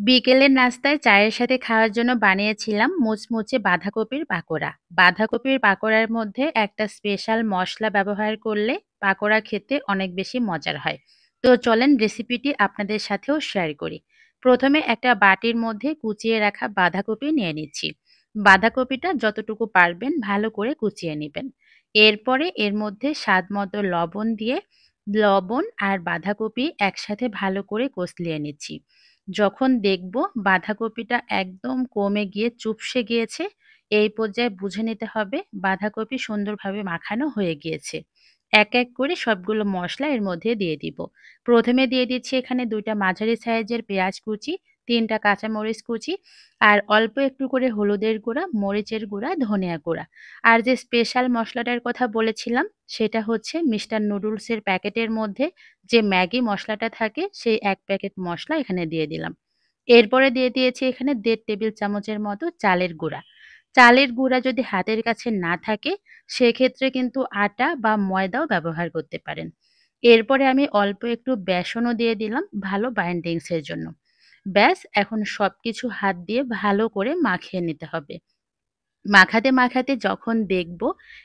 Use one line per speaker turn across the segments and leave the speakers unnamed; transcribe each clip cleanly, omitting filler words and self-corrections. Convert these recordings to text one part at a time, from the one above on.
বিকেলের নাস্তায় চায়ের সাথে খাওয়ার জন্য বানিয়েছিলাম মুচমুচে বাঁধাকপির পাকোড়া। বাঁধাকপির পাকোড়ার মধ্যে একটা স্পেশাল মশলা ব্যবহার করলে পাকোড়া খেতে অনেক বেশি মজার হয়। তো চলেন রেসিপিটি আপনাদের সাথেও শেয়ার করি। প্রথমে একটা বাটির মধ্যে কুচিয়ে রাখা বাঁধাকপি নিয়ে নিচ্ছি। বাঁধাকপিটা যতটুকু পারবেন ভালো করে কুচিয়ে নেবেন। এরপরে এর মধ্যে স্বাদ মতো লবণ দিয়ে লবণ আর বাঁধাকপি একসাথে ভালো করে কষলিয়ে নিচ্ছি। যখন দেখব বাঁধাকপিটা একদম কমে গিয়ে চুপসে গিয়েছে, এই পর্যায়ে বুঝে নিতে হবে বাঁধাকপি সুন্দরভাবে মাখানো হয়ে গিয়েছে। এক এক করে সবগুলো মশলা এর মধ্যে দিয়ে দিব। প্রথমে দিয়ে দিচ্ছি এখানে ২টা মাঝারি সাইজের পেঁয়াজ কুচি, ৩টা কাঁচামরিচ কুচি আর অল্প একটু করে হলুদের গুঁড়া, মরিচের গুঁড়া, ধনিয়া গুঁড়া। আর যে স্পেশাল মশলাটার কথা বলেছিলাম সেটা হচ্ছে মিস্টার নুডলসের প্যাকেটের মধ্যে যে ম্যাগি মশলাটা থাকে সেই ১ প্যাকেট মশলা এখানে দিয়ে দিলাম। এরপরে দিয়ে দিয়েছি এখানে ১.৫ টেবিল চামচের মতো চালের গুঁড়া। চালের গুঁড়া যদি হাতের কাছে না থাকে সেক্ষেত্রে কিন্তু আটা বা ময়দাও ব্যবহার করতে পারেন। এরপরে আমি অল্প একটু বেসনও দিয়ে দিলাম ভালো বাইন্ডিংস এর জন্য। ব্যাস এখন সবকিছু হাত দিয়ে ভালো করে মাখিয়ে নিতে হবে। মাখাতে, মাখাতে যখন দেখব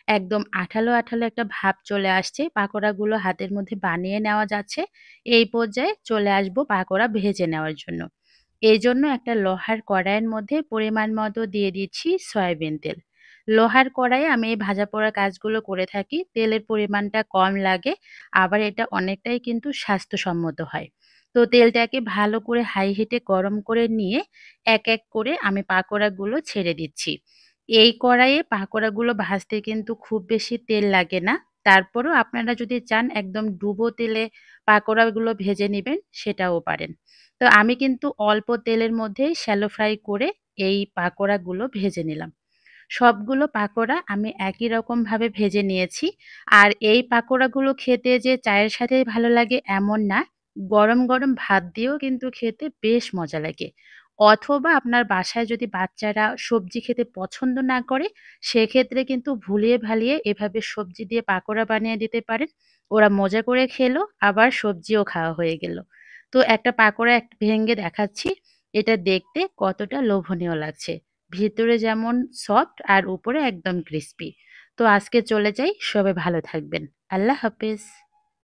একদম আঠালো, আঠালো একটা ভাব চলে আসছে, পাকোড়াগুলো হাতের মধ্যে বানিয়ে নেওয়া যাচ্ছে, এই পর্যায়ে চলে আসব পাকোড়া ভেজে নেওয়ার জন্য। এজন্য একটা লোহার কড়াইয়ের মধ্যে পরিমাণ মতো দিয়ে দিচ্ছি সয়াবিন তেল। লোহার কড়াইয়ে আমি এই ভাজা পোড়া কাজগুলো করে থাকি। তেলের পরিমাণটা কম লাগে, আবার এটা অনেকটাই কিন্তু স্বাস্থ্যসম্মত হয়। তো তেলটাকে ভালো করে হাই হিটে গরম করে নিয়ে এক, এক করে আমি পাকোড়াগুলো ছেড়ে দিচ্ছি। এই কড়াইয়ে পাকোড়াগুলো ভাজতে কিন্তু খুব বেশি তেল লাগে না। তারপরেও আপনারা যদি চান একদম ডুবো তেলে পাকোড়াগুলো ভেজে নিবেন সেটাও পারেন। তো আমি কিন্তু অল্প তেলের মধ্যেই শ্যালো ফ্রাই করে এই পাকোড়াগুলো ভেজে নিলাম। সবগুলো পাকোড়া আমি একই রকমভাবে ভেজে নিয়েছি। আর এই পাকোড়াগুলো খেতে যে চায়ের সাথে ভালো লাগে এমন না। গরম, গরম ভাত দিয়েও কিন্তু খেতে বেশ মজা লাগে। অথবা আপনার বাসায় যদি বাচ্চারা সবজি খেতে পছন্দ না করে, সেক্ষেত্রে কিন্তু ভুলিয়ে ভালিয়ে এভাবে সবজি দিয়ে পাকোড়া বানিয়ে দিতে পারেন। ওরা মজা করে খেলো, আবার সবজিও খাওয়া হয়ে গেল। তো একটা পাকোড়া ভেঙে দেখাচ্ছি। এটা দেখতে কতটা লোভনীয় লাগছে। ভিতরে যেমন সফট আর উপরে একদম ক্রিসপি। তো আজকে চলে যাই। সবাই ভালো থাকবেন। আল্লাহ হাফেজ।